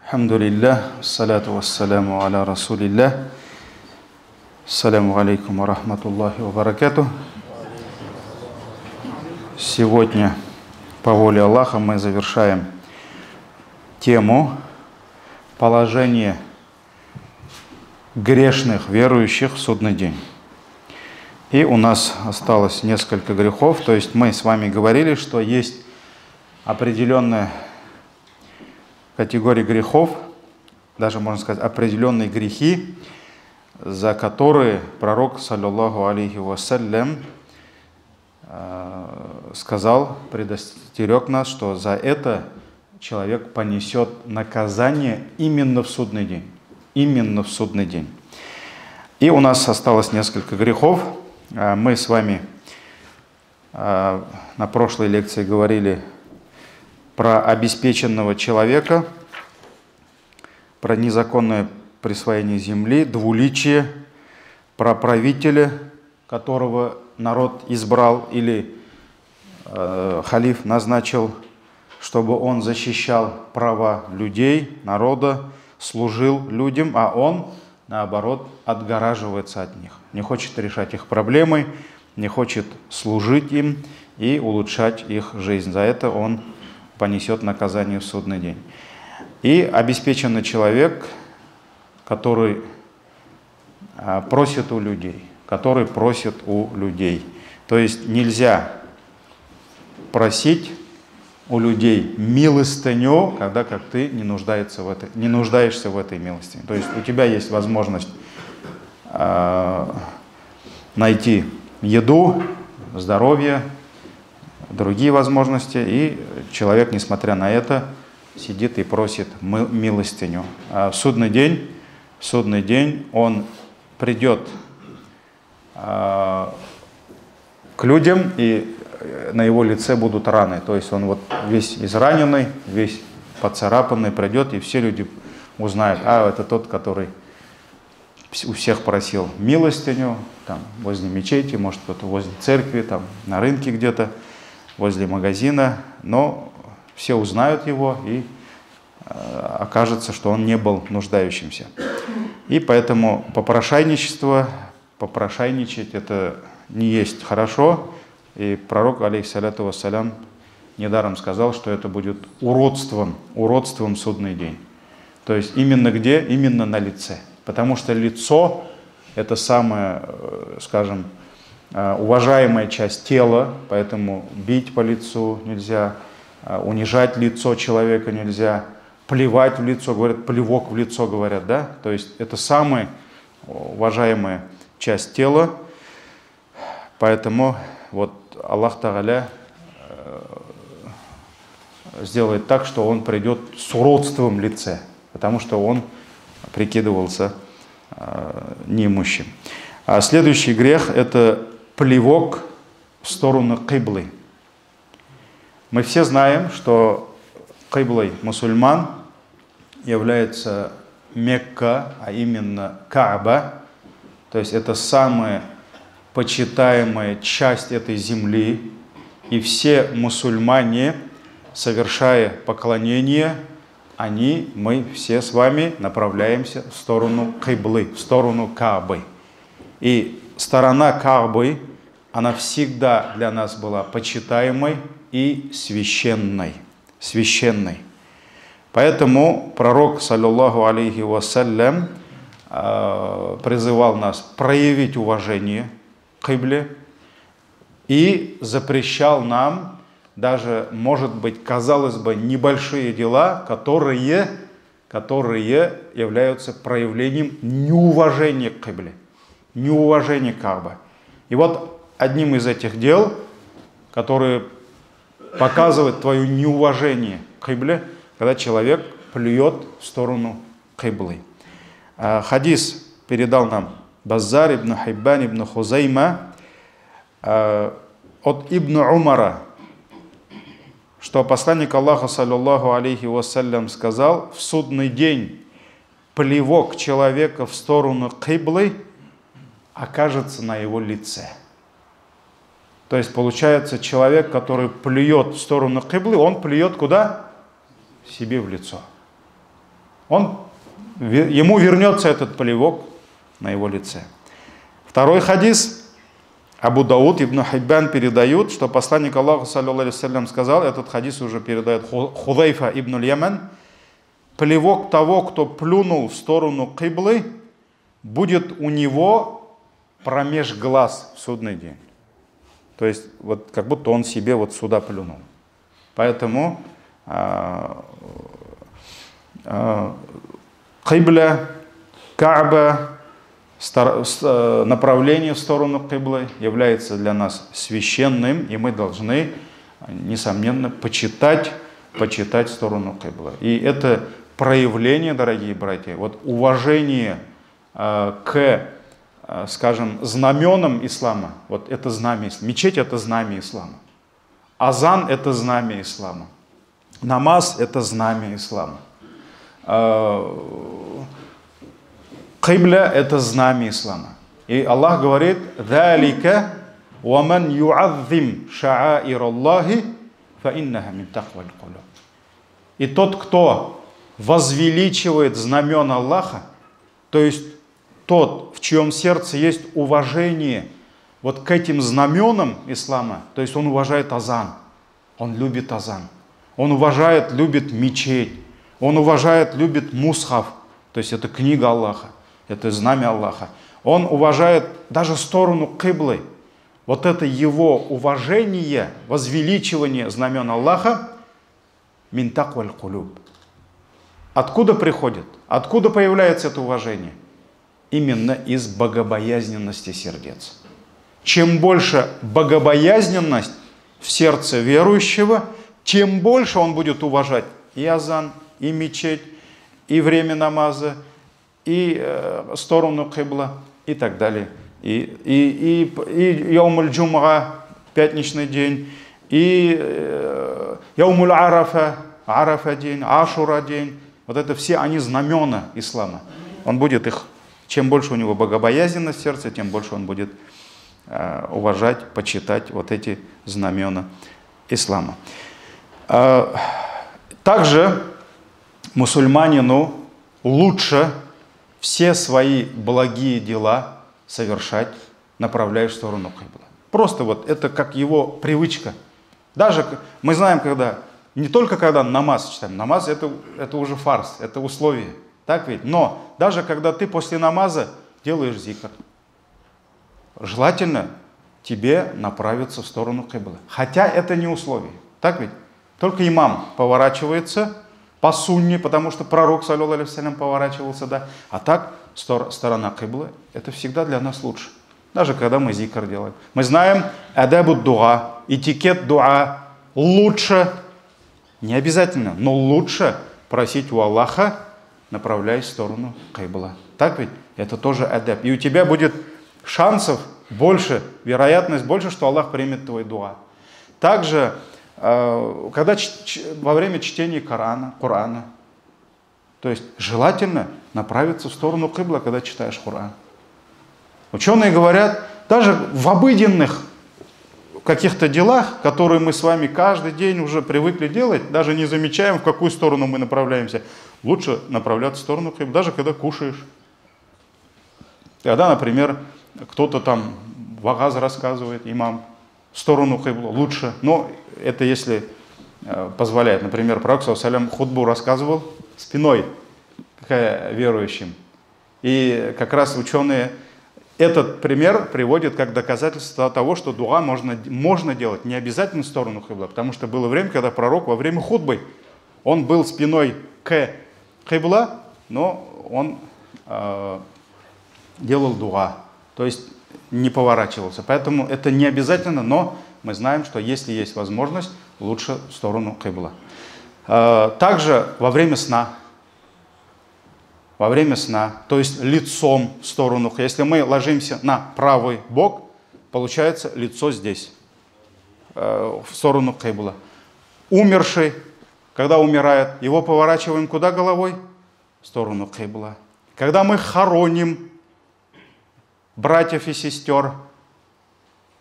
Алхамдулиллах, салату вассаляму аля расулиллах. Ассаляму алейкум ва рахматуллахи ва баракатух. Сегодня, по воле Аллаха, мы завершаем тему положения грешных верующих в судный день. И у нас осталось несколько грехов, то есть мы с вами говорили, что есть определенная категория грехов, даже можно сказать определенные грехи, за которые пророк, саллаллаху алейхи вассалям, сказал, предостерег нас, что за это человек понесет наказание именно в судный день. Именно в судный день. И у нас осталось несколько грехов. Мы с вами на прошлой лекции говорили про обеспеченного человека, про незаконное присвоение земли, двуличие, про правителя, которого народ избрал или халиф назначил, чтобы он защищал права людей, народа, служил людям, а он, наоборот, отгораживается от них, не хочет решать их проблемы, не хочет служить им и улучшать их жизнь. За это он понесет наказание в судный день. И обеспеченный человек, который просит у людей, То есть нельзя просить у людей милостыню, когда как ты не нуждаешься в этой милости. То есть у тебя есть возможность найти еду, здоровье, другие возможности, и человек, несмотря на это, сидит и просит милостыню. А в судный день он придет к людям, и на его лице будут раны. То есть он вот весь израненный, весь поцарапанный придет, и все люди узнают, это тот, который у всех просил милостыню, там, возле мечети, может, кто-то возле церкви, там, на рынке где-то, возле магазина, но все узнают его, и окажется, что он не был нуждающимся. И поэтому попрошайничать это не есть хорошо, и пророк, алейхиссаляту вассалям, недаром сказал, что это будет уродством в судный день. То есть именно где? Именно на лице. Потому что лицо – это самая, скажем, уважаемая часть тела, поэтому бить по лицу нельзя, унижать лицо человека нельзя, плевать в лицо, говорят, плевок в лицо, говорят, да? То есть это самая уважаемая часть тела, поэтому вот Аллах Тааля сделает так, что он придет с уродством в лице, потому что он прикидывался неимущим. А следующий грех – это плевок в сторону киблы. Мы все знаем, что киблой мусульман является Мекка, а именно Кааба. То есть это самая почитаемая часть этой земли. И все мусульмане, совершая поклонение, мы все с вами направляемся в сторону киблы, в сторону Каабы. И сторона Каабы, она всегда для нас была почитаемой и священной. Поэтому пророк, саллаллаху алейхи вассалям, призывал нас проявить уважение к кибле и запрещал нам даже, может быть, казалось бы, небольшие дела, которые являются проявлением неуважения к кибле, неуважения к Каабе. И вот одним из этих дел, которые показывают твое неуважение к кибле, когда человек плюет в сторону киблы. Хадис передал нам Баззар ибн Хиббан ибн Хузайма от Ибн Умара, что посланник Аллаха, саллаллаху алейхи вассалям, сказал: в судный день плевок человека в сторону киблы окажется на его лице. То есть получается, человек, который плюет в сторону киблы, он плюет куда? Себе в лицо. ему вернется этот плевок на его лице. Второй хадис. Абу Дауд, Ибн Хиббан передают, что посланник Аллаха, саллаллаху алейхи вассалям, сказал, этот хадис уже передает Худайфа ибн Яман, плевок того, кто плюнул в сторону киблы, будет у него промеж глаз в судный день. То есть, вот как будто он себе вот сюда плюнул. Поэтому кибля, Кааба, направление в сторону киблы является для нас священным, и мы должны, несомненно, почитать сторону киблы. И это проявление, дорогие братья, вот уважение к, скажем, знаменам ислама. Вот это знамя ислама. Мечеть — это знамя ислама. Азан — это знамя ислама. Намаз — это знамя ислама. Кибля — это знамя ислама. И Аллах говорит: «Залика ваман юаззим ша'аир Аллахи фа иннаха мин такваль кулуб». И тот, кто возвеличивает знамена Аллаха, то есть тот, в чьем сердце есть уважение вот к этим знаменам ислама, то есть он уважает азан, он любит азан, он уважает, любит мечеть, он уважает, любит мусхаф, то есть это книга Аллаха, это знамя Аллаха. Он уважает даже сторону киблы. Вот это его уважение, возвеличивание знамен Аллаха, мин такваль кулуб. Откуда приходит? Откуда появляется это уважение? Именно из богобоязненности сердец. Чем больше богобоязненность в сердце верующего, тем больше он будет уважать и азан, и мечеть, и время намаза, и сторону кибла, и так далее. И яумуль джумга, пятничный день, и яумуль арафа день, ашура день. Вот это все они знамена ислама. Он будет их, чем больше у него богобоязненность в сердце, тем больше он будет уважать, почитать вот эти знамена ислама. Также мусульманину лучше все свои благие дела совершать, направляя в сторону кибла. Просто вот это как его привычка. Даже мы знаем, когда, не только когда намаз читаем, намаз это уже фарз, это условие, так ведь? Но даже когда ты после намаза делаешь зикр, желательно тебе направиться в сторону киблы. Хотя это не условие, так ведь? Только имам поворачивается по сунне, потому что пророк, саллаллаху алейхи вассалям, поворачивался, да. А так, сторона киблы, это всегда для нас лучше. Даже когда мы зикр делаем. Мы знаем адабу дуа, этикет дуа. Лучше, не обязательно, но лучше просить у Аллаха, направляясь в сторону кибла. Так ведь? Это тоже адаб. И у тебя будет шансов больше, вероятность больше, что Аллах примет твой дуа. Также когда во время чтения Корана, то есть желательно направиться в сторону кибла, когда читаешь Коран. Ученые говорят, даже в обыденных каких-то делах, которые мы с вами каждый день уже привыкли делать, даже не замечаем, в какую сторону мы направляемся, лучше направляться в сторону кибла, даже когда кушаешь. Когда, например, кто-то там вагаз рассказывает, имам, в сторону кибла лучше. Но это если позволяет. Например, пророк, саллаллаху алейхи вассалям, хутбу рассказывал спиной к верующим. И как раз ученые этот пример приводят как доказательство того, что дуа можно делать не обязательно в сторону кибла. Потому что было время, когда пророк во время хутбы, он был спиной к кибла, но он делал дуа. То есть не поворачивался. Поэтому это не обязательно, но мы знаем, что если есть возможность, лучше в сторону кибла. Также во время сна. Во время сна, то есть лицом в сторону. Если мы ложимся на правый бок, получается лицо здесь, в сторону кибла. Умерший, когда умирает, его поворачиваем куда головой? В сторону кибла. Когда мы хороним братьев и сестер,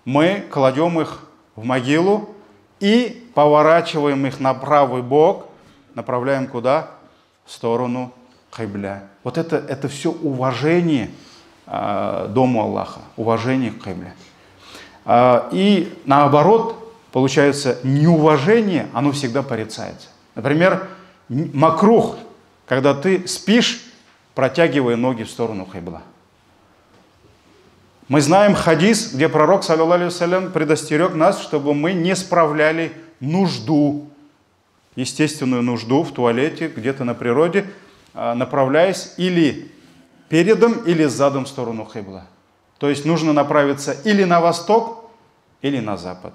мы кладем их в могилу и поворачиваем их на правый бок, направляем куда? В сторону кибля. Вот это все уважение Дому Аллаха, уважение к кибле. И наоборот, получается, неуважение, оно всегда порицается. Например, макрух, когда ты спишь, протягивая ноги в сторону кибла. Мы знаем хадис, где пророк, саллаллаху алейхи вассалям, предостерег нас, чтобы мы не справляли нужду, естественную нужду в туалете, где-то на природе, направляясь или передом, или задом в сторону кибла. То есть нужно направиться или на восток, или на запад.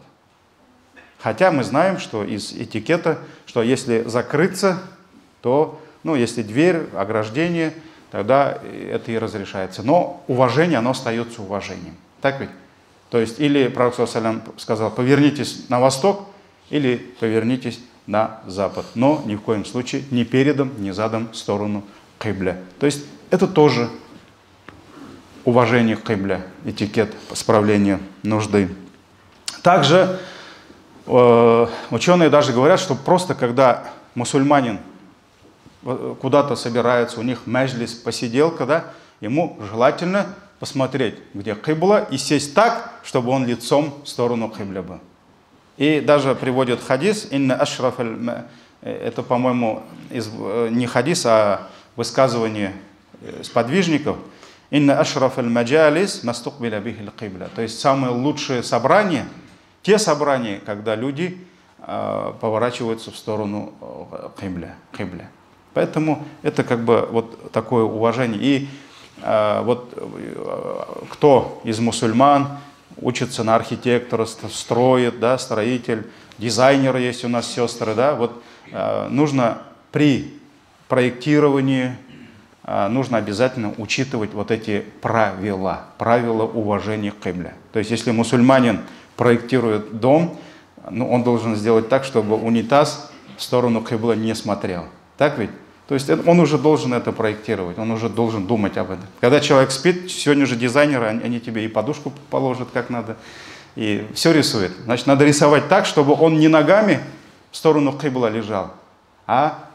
Хотя мы знаем, что из этикета, что если закрыться, то, если дверь, ограждение, тогда это и разрешается. Но уважение, оно остается уважением. Так ведь? То есть или пророк саллаллаху алейхи вассалям сказал, повернитесь на восток, или повернитесь на запад. Но ни в коем случае ни передом, ни задом в сторону кибля. То есть это тоже уважение к кибле, этикет справления нужды. Также ученые даже говорят, что просто когда мусульманин куда-то собирается, у них мэджлис, посиделка, да, ему желательно посмотреть, где кибла, и сесть так, чтобы он лицом в сторону кибля был. И даже приводят хадис, это, по-моему, не хадис, а высказывание сподвижников, то есть самые лучшие собрания, те собрания, когда люди поворачиваются в сторону кибля. Поэтому это как бы вот такое уважение. И вот кто из мусульман учится на архитектора, строит, да, строитель, дизайнер есть у нас сестры, да, вот нужно при проектировании нужно обязательно учитывать вот эти правила уважения к кибле. То есть если мусульманин проектирует дом, он должен сделать так, чтобы унитаз в сторону кибла не смотрел. Так ведь? То есть он уже должен это проектировать, он уже должен думать об этом. Когда человек спит, сегодня же дизайнеры, они тебе и подушку положат как надо, и все рисуют. Значит, надо рисовать так, чтобы он не ногами в сторону кибла лежал, а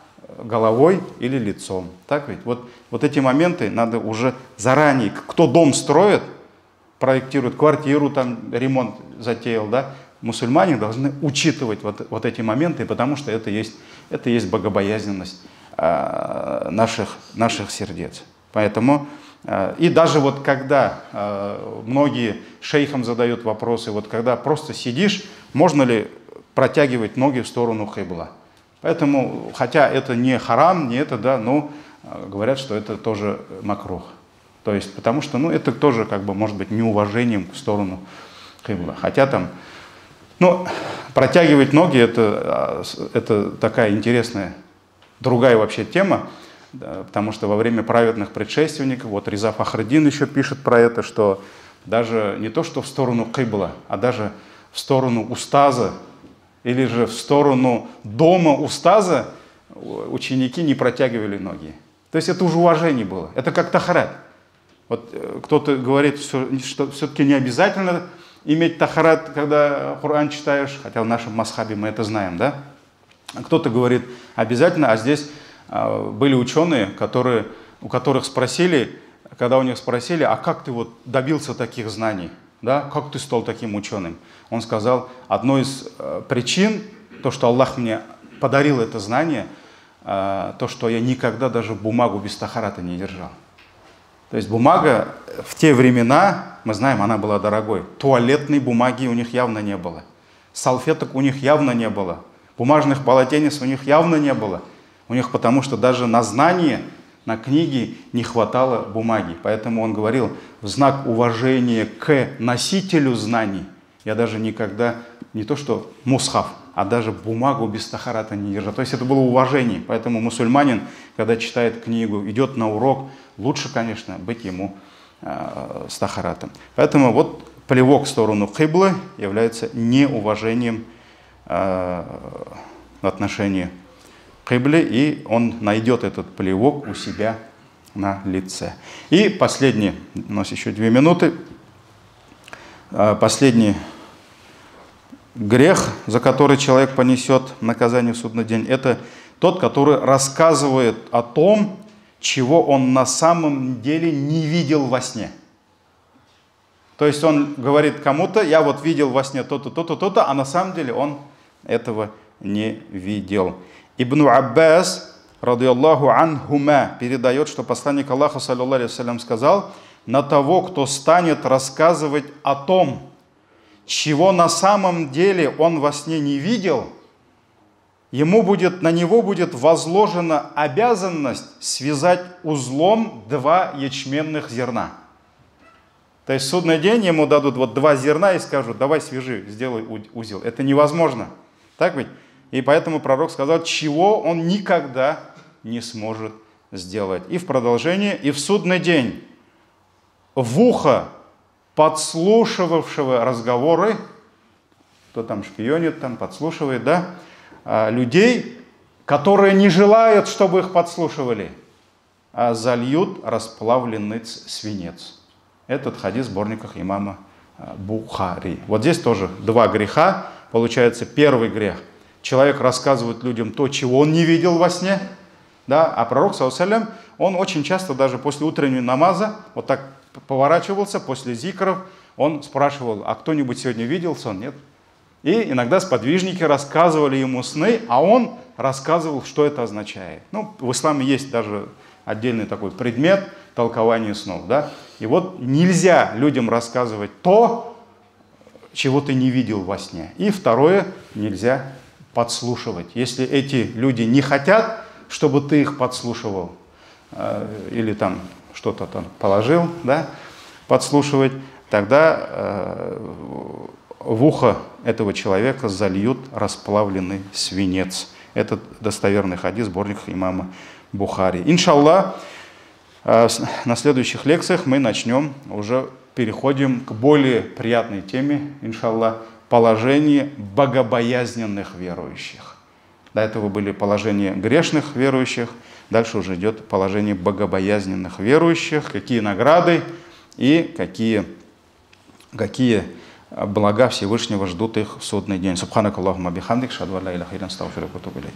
головой или лицом. Так ведь? Вот эти моменты надо уже заранее. Кто дом строит, проектирует квартиру, там ремонт затеял, да, мусульмане должны учитывать вот эти моменты, потому что это есть богобоязненность наших сердец. Поэтому, и даже вот когда многие шейхам задают вопросы, вот когда просто сидишь, можно ли протягивать ноги в сторону кибла. Поэтому, хотя это не харам, не это, да, но говорят, что это тоже макрух. То есть, потому что, это тоже, как бы, может быть, неуважением в сторону кибла. Хотя там, протягивать ноги, это такая интересная, другая вообще тема, да, потому что во время праведных предшественников, вот Реза Фахриддин еще пишет про это, что даже не то, что в сторону кибла, а даже в сторону устаза, или же в сторону дома устаза ученики не протягивали ноги. То есть это уже уважение было. Это как тахарат. Вот кто-то говорит, что все-таки не обязательно иметь тахарат, когда Коран читаешь, хотя в нашем масхабе мы это знаем, да? Кто-то говорит обязательно, а здесь были ученые, у которых спросили, когда у них спросили, а как ты вот добился таких знаний? Да? Как ты стал таким ученым? Он сказал, одной из причин, то, что Аллах мне подарил это знание, то, что я никогда даже бумагу без тахарата не держал. То есть бумага в те времена, мы знаем, она была дорогой. Туалетной бумаги у них явно не было. Салфеток у них явно не было. Бумажных полотенец у них явно не было. У них потому что даже на знание, на книги не хватало бумаги. Поэтому он говорил, в знак уважения к носителю знаний, я даже никогда, не то что мусхаф, а даже бумагу без тахарата не держал. То есть это было уважение. Поэтому мусульманин, когда читает книгу, идет на урок, лучше, конечно, быть ему с тахаратом. Поэтому вот плевок в сторону киблы является неуважением в отношении киблы, и он найдет этот плевок у себя на лице. И последний, у нас еще 2 минуты, последний грех, за который человек понесет наказание в судный день, это тот, который рассказывает о том, чего он на самом деле не видел во сне. То есть он говорит кому-то: я вот видел во сне то-то, то-то, то-то, а на самом деле он этого не видел. Ибн Аббас, радийаллаху анхума, передает, что посланник Аллаха, саллаллаху алейхи вассалям, сказал: на того, кто станет рассказывать о том, чего на самом деле он во сне не видел, на него будет возложена обязанность связать узлом 2 ячменных зерна. То есть в судный день ему дадут вот 2 зерна и скажут: давай свяжи, сделай узел. Это невозможно. Так ведь? И поэтому пророк сказал, чего он никогда не сможет сделать. И в продолжение, и в судный день в ухо подслушивавшего разговоры, кто там шпионит, там подслушивает, да, людей, которые не желают, чтобы их подслушивали, а зальют расплавленный свинец. Этот хадис в сборниках имама Бухари. Вот здесь тоже 2 греха. Получается, первый грех. Человек рассказывает людям то, чего он не видел во сне. Да? А пророк, саллаллаху алейхи вассалям, он очень часто даже после утреннего намаза вот так поворачивался, после зикров, он спрашивал: а кто-нибудь сегодня видел сон? Нет. И иногда сподвижники рассказывали ему сны, а он рассказывал, что это означает. Ну, в исламе есть даже отдельный такой предмет толкования снов. Да? И вот нельзя людям рассказывать то, чего ты не видел во сне. И второе, нельзя подслушивать. Если эти люди не хотят, чтобы ты их подслушивал, или там что-то там положил, да, подслушивать, тогда в ухо этого человека зальют расплавленный свинец. Это достоверный хадис в сборниках имама Бухари. Иншаллах, на следующих лекциях мы переходим к более приятной теме, иншаллах, положение богобоязненных верующих. До этого были положения грешных верующих, дальше уже идет положение богобоязненных верующих, какие награды и какие блага Всевышнего ждут их в судный день. Субханакаллахумма бихамдик, шаду ан ла иляха илля анта, астагфирука ва атубу илейк.